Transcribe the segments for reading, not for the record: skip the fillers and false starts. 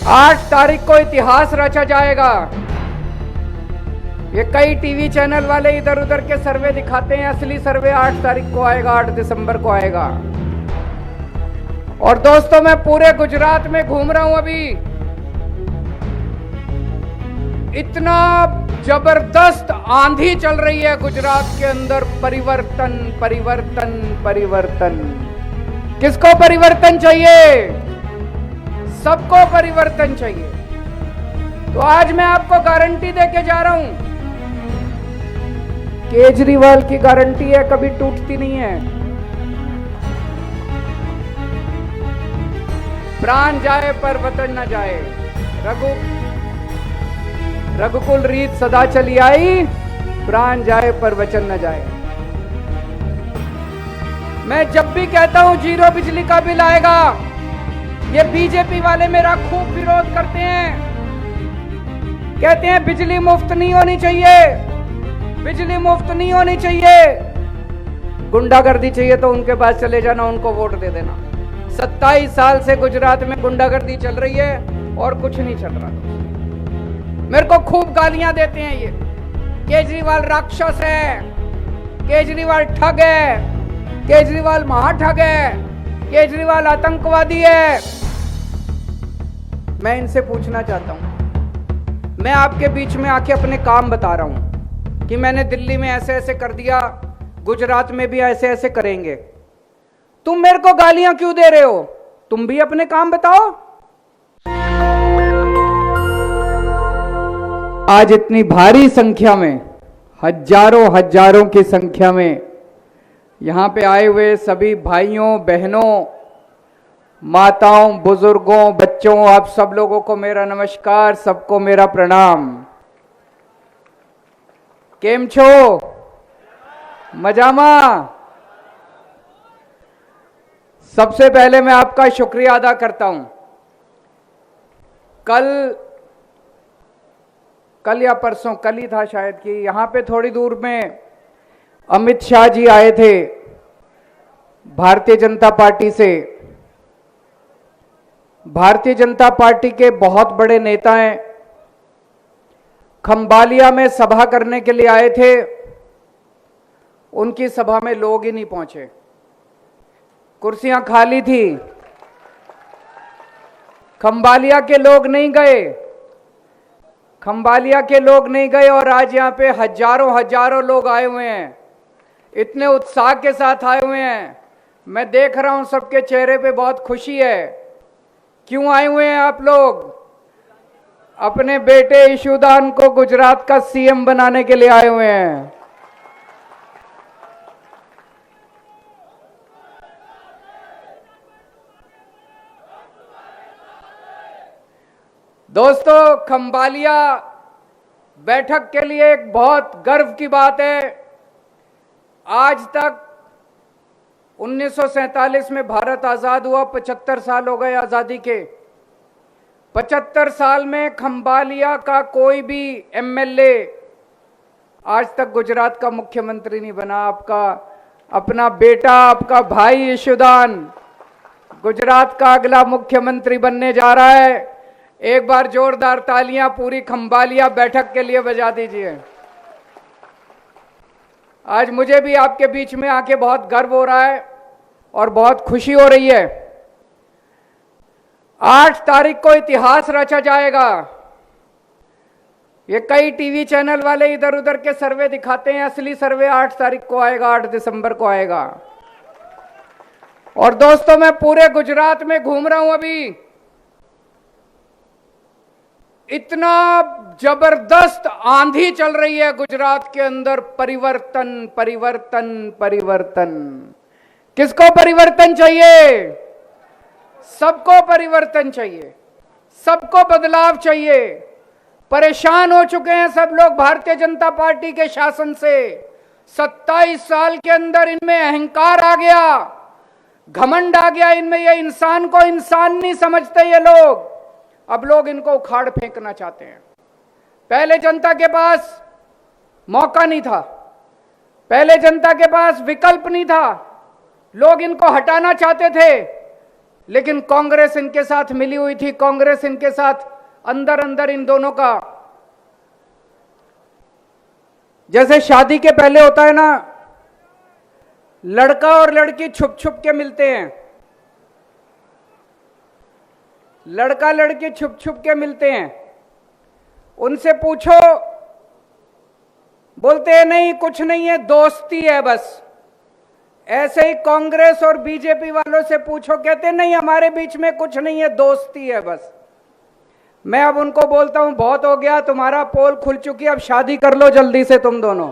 8 तारीख को इतिहास रचा जाएगा। ये कई टीवी चैनल वाले इधर उधर के सर्वे दिखाते हैं, असली सर्वे 8 तारीख को आएगा, 8 दिसंबर को आएगा। और दोस्तों, मैं पूरे गुजरात में घूम रहा हूं अभी। इतना जबरदस्त आंधी चल रही है गुजरात के अंदर। परिवर्तन परिवर्तन परिवर्तन। किसको परिवर्तन चाहिए? सबको परिवर्तन चाहिए। तो आज मैं आपको गारंटी देके जा रहा हूं। केजरीवाल की गारंटी है, कभी टूटती नहीं है। प्राण जाए पर वतन न जाए, रघुकुल रीत सदा चली आई, प्राण जाए पर वचन न जाए। मैं जब भी कहता हूं जीरो बिजली का बिल आएगा, ये बीजेपी वाले मेरा खूब विरोध करते हैं। कहते हैं बिजली मुफ्त नहीं होनी चाहिए, बिजली मुफ्त नहीं होनी चाहिए। गुंडागर्दी चाहिए तो उनके पास चले जाना, उनको वोट दे देना। 27 साल से गुजरात में गुंडागर्दी चल रही है और कुछ नहीं चल रहा। मेरे को खूब गालियां देते हैं ये, केजरीवाल राक्षस है, केजरीवाल ठग है, केजरीवाल महाठग है, केजरीवाल आतंकवादी है। मैं इनसे पूछना चाहता हूं, मैं आपके बीच में आके अपने काम बता रहा हूं कि मैंने दिल्ली में ऐसे ऐसे कर दिया, गुजरात में भी ऐसे ऐसे करेंगे। तुम मेरे को गालियां क्यों दे रहे हो? तुम भी अपने काम बताओ। आज इतनी भारी संख्या में, हजारों हजारों की संख्या में यहां पे आए हुए सभी भाइयों बहनों, माताओं, बुजुर्गों, बच्चों, आप सब लोगों को मेरा नमस्कार, सबको मेरा प्रणाम। केम छो? मजामा? सबसे पहले मैं आपका शुक्रिया अदा करता हूं। कल या परसों, कल ही था शायद, कि यहां पे थोड़ी दूर में अमित शाह जी आए थे भारतीय जनता पार्टी से। भारतीय जनता पार्टी के बहुत बड़े नेता हैं, खंबालिया में सभा करने के लिए आए थे। उनकी सभा में लोग ही नहीं पहुंचे, कुर्सियां खाली थी, खंबालिया के लोग नहीं गए, खंबालिया के लोग नहीं गए। और आज यहां पे हजारों हजारों लोग आए हुए हैं, इतने उत्साह के साथ आए हुए हैं। मैं देख रहा हूं सबके चेहरे पे बहुत खुशी है। क्यों आए हुए हैं आप लोग? अपने बेटे ईशुदान को गुजरात का सीएम बनाने के लिए आए हुए हैं। दोस्तों, खंबालिया बैठक के लिए एक बहुत गर्व की बात है। आज तक 1947 में भारत आजाद हुआ, 75 साल हो गए आजादी के। 75 साल में खंबालिया का कोई भी एमएलए आज तक गुजरात का मुख्यमंत्री नहीं बना। आपका अपना बेटा, आपका भाई ईशुदान गुजरात का अगला मुख्यमंत्री बनने जा रहा है। एक बार जोरदार तालियां पूरी खंबालिया बैठक के लिए बजा दीजिए। आज मुझे भी आपके बीच में आके बहुत गर्व हो रहा है और बहुत खुशी हो रही है। 8 तारीख को इतिहास रचा जाएगा। ये कई टीवी चैनल वाले इधर उधर के सर्वे दिखाते हैं, असली सर्वे 8 तारीख को आएगा, 8 दिसंबर को आएगा। और दोस्तों, मैं पूरे गुजरात में घूम रहा हूं अभी। इतना जबरदस्त आंधी चल रही है गुजरात के अंदर। परिवर्तन परिवर्तन परिवर्तन। किसको परिवर्तन चाहिए? सबको परिवर्तन चाहिए, सबको बदलाव चाहिए। परेशान हो चुके हैं सब लोग भारतीय जनता पार्टी के शासन से। 27 साल के अंदर इनमें अहंकार आ गया, घमंड आ गया इनमें। ये इंसान को इंसान नहीं समझते ये लोग। अब लोग इनको उखाड़ फेंकना चाहते हैं। पहले जनता के पास मौका नहीं था, पहले जनता के पास विकल्प नहीं था, लोग इनको हटाना चाहते थे। लेकिन कांग्रेस इनके साथ मिली हुई थी, कांग्रेस इनके साथ अंदर अंदर इन दोनों का, जैसे शादी के पहले होता है ना, लड़का और लड़की छुप छुप के मिलते हैं, लड़का लड़की छुप छुप के मिलते हैं, उनसे पूछो, बोलते हैं नहीं कुछ नहीं है, दोस्ती है बस। ऐसे ही कांग्रेस और बीजेपी वालों से पूछो, कहते नहीं हमारे बीच में कुछ नहीं है, दोस्ती है बस। मैं अब उनको बोलता हूं बहुत हो गया, तुम्हारा पोल खुल चुकी है, अब शादी कर लो जल्दी से तुम दोनों।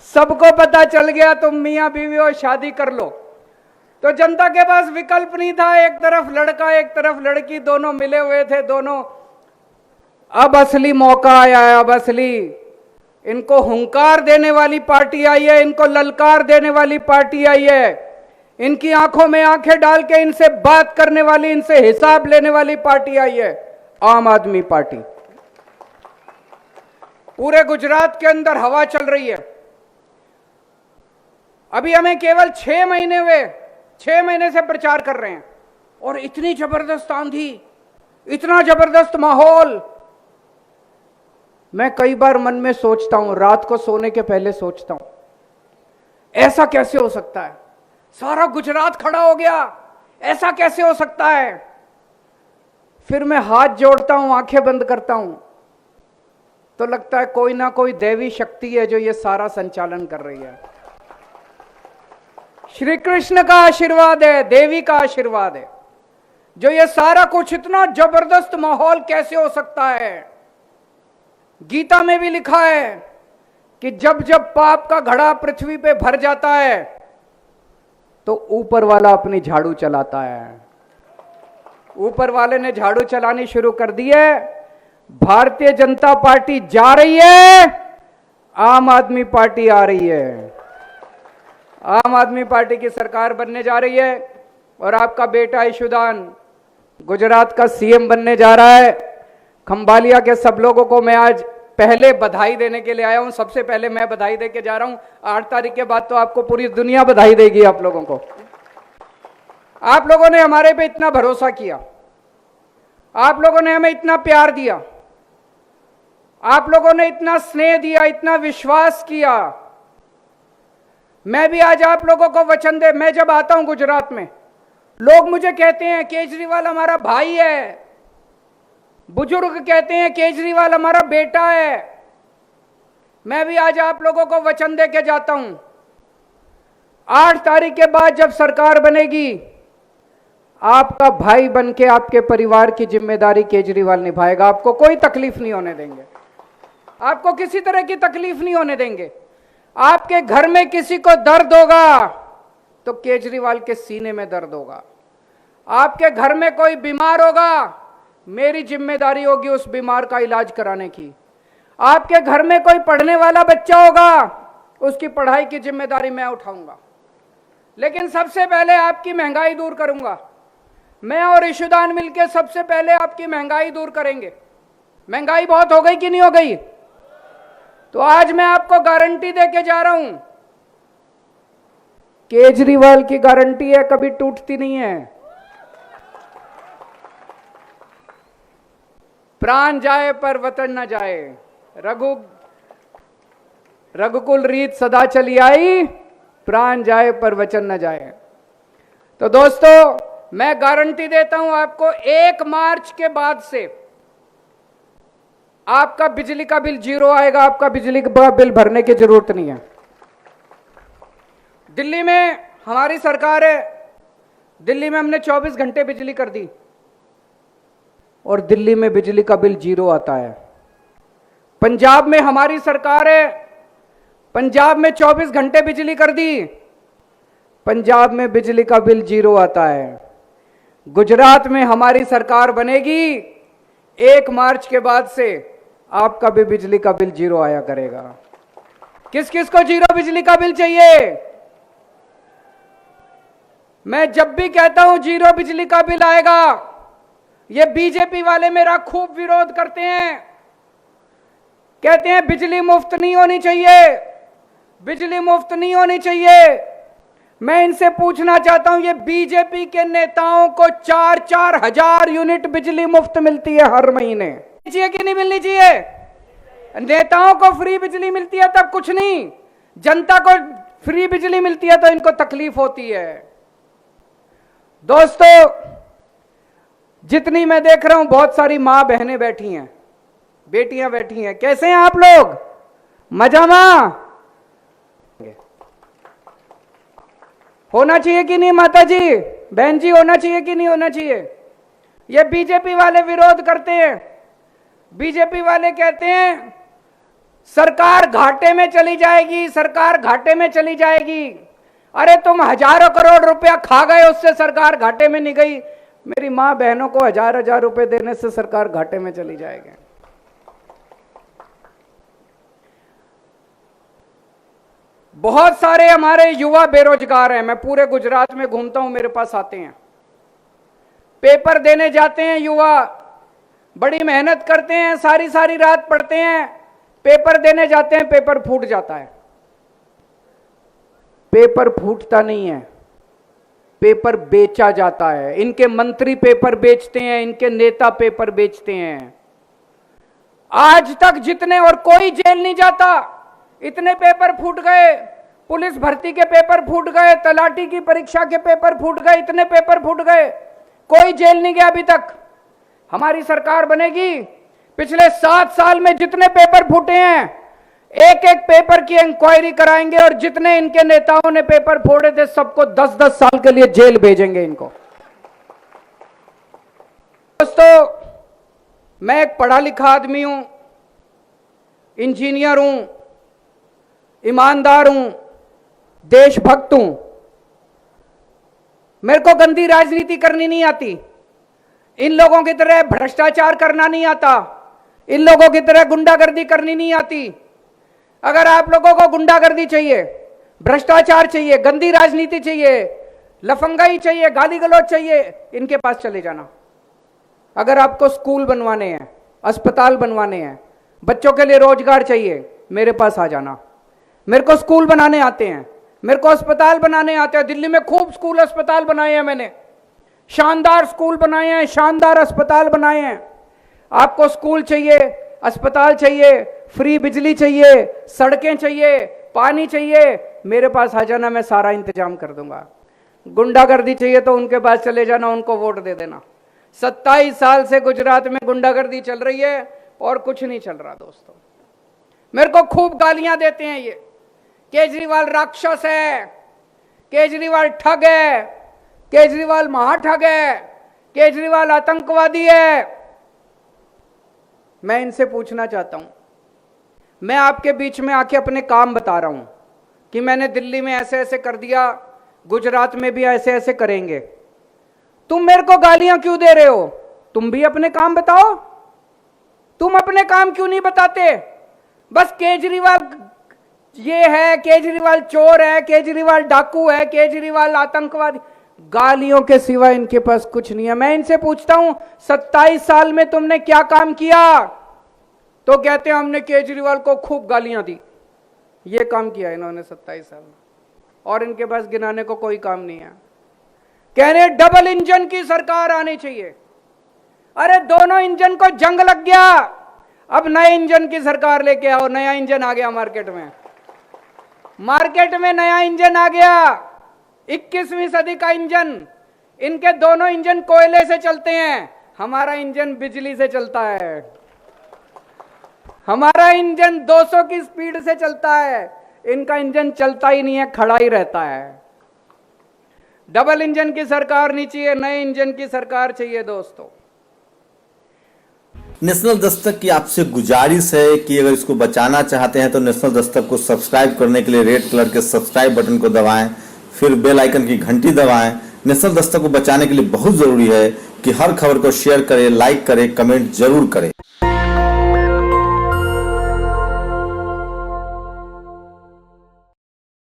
सबको पता चल गया तुम मियां बीवी हो, शादी कर लो। तो जनता के पास विकल्प नहीं था, एक तरफ लड़का एक तरफ लड़की, दोनों मिले हुए थे दोनों। अब असली मौका आया है, अब असली इनको हुंकार देने वाली पार्टी आई है, इनको ललकार देने वाली पार्टी आई है, इनकी आंखों में आंखें डाल के इनसे बात करने वाली, इनसे हिसाब लेने वाली पार्टी आई है, आम आदमी पार्टी। पूरे गुजरात के अंदर हवा चल रही है। अभी हमें केवल 6 महीने हुए, 6 महीने से प्रचार कर रहे हैं और इतनी जबरदस्त आंधी, इतना जबरदस्त माहौल। मैं कई बार मन में सोचता हूं, रात को सोने के पहले सोचता हूं, ऐसा कैसे हो सकता है, सारा गुजरात खड़ा हो गया, ऐसा कैसे हो सकता है। फिर मैं हाथ जोड़ता हूं, आंखें बंद करता हूं, तो लगता है कोई ना कोई दैवी शक्ति है जो ये सारा संचालन कर रही है। श्री कृष्ण का आशीर्वाद है, देवी का आशीर्वाद है, जो ये सारा कुछ, इतना जबरदस्त माहौल कैसे हो सकता है। गीता में भी लिखा है कि जब जब पाप का घड़ा पृथ्वी पे भर जाता है तो ऊपर वाला अपनी झाड़ू चलाता है। ऊपर वाले ने झाड़ू चलानी शुरू कर दी है। भारतीय जनता पार्टी जा रही है, आम आदमी पार्टी आ रही है, आम आदमी पार्टी की सरकार बनने जा रही है और आपका बेटा ईशुदान गुजरात का सीएम बनने जा रहा है। खंभालिया के सब लोगों को मैं आज पहले बधाई देने के लिए आया हूं। सबसे पहले मैं बधाई दे के जा रहा हूं। 8 तारीख के बाद तो आपको पूरी दुनिया बधाई देगी। आप लोगों को, आप लोगों ने हमारे पे इतना भरोसा किया, आप लोगों ने हमें इतना प्यार दिया, आप लोगों ने इतना स्नेह दिया, इतना विश्वास किया। मैं भी आज आप लोगों को वचन दे, मैं जब आता हूं गुजरात में, लोग मुझे कहते हैं केजरीवाल हमारा भाई है, बुजुर्ग कहते हैं केजरीवाल हमारा बेटा है। मैं भी आज आप लोगों को वचन दे के जाता हूं, 8 तारीख के बाद जब सरकार बनेगी, आपका भाई बनके आपके परिवार की जिम्मेदारी केजरीवाल निभाएगा। आपको कोई तकलीफ नहीं होने देंगे, आपको किसी तरह की तकलीफ नहीं होने देंगे। आपके घर में किसी को दर्द होगा तो केजरीवाल के सीने में दर्द होगा। आपके घर में कोई बीमार होगा, मेरी जिम्मेदारी होगी उस बीमार का इलाज कराने की। आपके घर में कोई पढ़ने वाला बच्चा होगा, उसकी पढ़ाई की जिम्मेदारी मैं उठाऊंगा। लेकिन सबसे पहले आपकी महंगाई दूर करूंगा। मैं और ईशुदान मिलकर सबसे पहले आपकी महंगाई दूर करेंगे। महंगाई बहुत हो गई कि नहीं हो गई? तो आज मैं आपको गारंटी देके जा रहा हूं, केजरीवाल की गारंटी है, कभी टूटती नहीं है। प्राण जाए पर वतन न जाए, रघुकुल रीत सदा चली आई, प्राण जाए पर वचन न जाए। तो दोस्तों, मैं गारंटी देता हूं आपको, 1 मार्च के बाद से आपका बिजली का बिल 0 आएगा। आपका बिजली का बिल भरने की जरूरत नहीं है। दिल्ली में हमारी सरकार है, दिल्ली में हमने 24 घंटे बिजली कर दी और दिल्ली में बिजली का बिल 0 आता है। पंजाब में हमारी सरकार है, पंजाब में 24 घंटे बिजली कर दी, पंजाब में बिजली का बिल 0 आता है। गुजरात में हमारी सरकार बनेगी, 1 मार्च के बाद से आपका भी बिजली का बिल 0 आया करेगा। किस किस को 0 बिजली का बिल चाहिए? मैं जब भी कहता हूं 0 बिजली का बिल आएगा, ये बीजेपी वाले मेरा खूब विरोध करते हैं, कहते हैं बिजली मुफ्त नहीं होनी चाहिए, बिजली मुफ्त नहीं होनी चाहिए। मैं इनसे पूछना चाहता हूं, ये बीजेपी के नेताओं को 4-4 हजार यूनिट बिजली मुफ्त मिलती है हर महीने, चाहिए कि नहीं मिलनी चाहिए? नेताओं को फ्री बिजली मिलती है तब कुछ नहीं, जनता को फ्री बिजली मिलती है तो इनको तकलीफ होती है। दोस्तों, जितनी मैं देख रहा हूं बहुत सारी मां बहनें बैठी हैं, बेटियां बैठी हैं। कैसे हैं आप लोग? मजा में होना चाहिए कि नहीं? माता जी, बहन जी, होना चाहिए कि नहीं होना चाहिए? ये बीजेपी वाले विरोध करते हैं। बीजेपी वाले कहते हैं सरकार घाटे में चली जाएगी, सरकार घाटे में चली जाएगी। अरे तुम हजारों करोड़ रुपया खा गए, उससे सरकार घाटे में नहीं गई। मेरी मां बहनों को हजार हजार रुपए देने से सरकार घाटे में चली जाएगी। बहुत सारे हमारे युवा बेरोजगार हैं। मैं पूरे गुजरात में घूमता हूं, मेरे पास आते हैं, पेपर देने जाते हैं युवा, बड़ी मेहनत करते हैं, सारी सारी रात पढ़ते हैं, पेपर देने जाते हैं, पेपर फूट जाता है। पेपर फूटता नहीं है, पेपर बेचा जाता है। इनके मंत्री पेपर बेचते हैं, इनके नेता पेपर बेचते हैं। आज तक जितने, और कोई जेल नहीं जाता, इतने पेपर फूट गए, पुलिस भर्ती के पेपर फूट गए, तलाटी की परीक्षा के पेपर फूट गए, इतने पेपर फूट गए, कोई जेल नहीं गया अभी तक। हमारी सरकार बनेगी, पिछले 7 साल में जितने पेपर फूटे हैं, एक एक पेपर की इंक्वायरी कराएंगे और जितने इनके नेताओं ने पेपर फोड़े थे सबको 10-10 साल के लिए जेल भेजेंगे इनको। दोस्तों, मैं एक पढ़ा लिखा आदमी हूं, इंजीनियर हूं, ईमानदार हूं, देशभक्त हूं। मेरे को गंदी राजनीति करनी नहीं आती, इन लोगों की तरह भ्रष्टाचार करना नहीं आता, इन लोगों की तरह गुंडागर्दी करनी नहीं आती। अगर आप लोगों को गुंडागर्दी चाहिए, भ्रष्टाचार चाहिए, गंदी राजनीति चाहिए, लफंगाई चाहिए, गाली गलौज चाहिए, इनके पास चले जाना। अगर आपको स्कूल बनवाने हैं, अस्पताल बनवाने हैं, बच्चों के लिए रोजगार चाहिए, मेरे पास आ जाना। मेरे को स्कूल बनाने आते हैं, मेरे को अस्पताल बनाने आते हैं। दिल्ली में खूब स्कूल अस्पताल बनाए हैं मैंने, शानदार स्कूल बनाए हैं, शानदार अस्पताल बनाए हैं। आपको स्कूल चाहिए, अस्पताल चाहिए, फ्री बिजली चाहिए, सड़कें चाहिए, पानी चाहिए, मेरे पास आ जाना, मैं सारा इंतजाम कर दूंगा। गुंडागर्दी चाहिए तो उनके पास चले जाना, उनको वोट दे देना। 27 साल से गुजरात में गुंडागर्दी चल रही है और कुछ नहीं चल रहा। दोस्तों, मेरे को खूब गालियां देते हैं, ये केजरीवाल राक्षस है, केजरीवाल ठग है, केजरीवाल महाठग है, केजरीवाल आतंकवादी है। मैं इनसे पूछना चाहता हूं, मैं आपके बीच में आके अपने काम बता रहा हूं कि मैंने दिल्ली में ऐसे ऐसे कर दिया, गुजरात में भी ऐसे ऐसे करेंगे। तुम मेरे को गालियां क्यों दे रहे हो? तुम भी अपने काम बताओ। तुम अपने काम क्यों नहीं बताते? बस केजरीवाल ये है, केजरीवाल चोर है, केजरीवाल डाकू है, केजरीवाल आतंकवादी, गालियों के सिवा इनके पास कुछ नहीं है। मैं इनसे पूछता हूं 27 साल में तुमने क्या काम किया? तो कहते हैं हमने केजरीवाल को खूब गालियां दी। ये काम किया इन्होंने 27 साल में, और इनके पास गिनाने को कोई काम नहीं है। कह रहे डबल इंजन की सरकार आनी चाहिए। अरे दोनों इंजन को जंग लग गया, अब नए इंजन की सरकार लेके आओ। नया इंजन आ गया मार्केट में, मार्केट में नया इंजन आ गया, 21वीं सदी का इंजन। इनके दोनों इंजन कोयले से चलते हैं, हमारा इंजन बिजली से चलता है। हमारा इंजन 200 की स्पीड से चलता है, इनका इंजन चलता ही नहीं है, खड़ा ही रहता है। डबल इंजन की सरकार नहीं चाहिए, नए इंजन की सरकार चाहिए। दोस्तों, नेशनल दस्तक की आपसे गुजारिश है कि अगर इसको बचाना चाहते हैं तो नेशनल दस्तक को सब्सक्राइब करने के लिए रेड कलर के सब्सक्राइब बटन को दबाएं, फिर बेल आइकन की घंटी दबाएं। नेशनल दस्तक को बचाने के लिए बहुत जरूरी है कि हर खबर को शेयर करें, लाइक करें, कमेंट जरूर करें।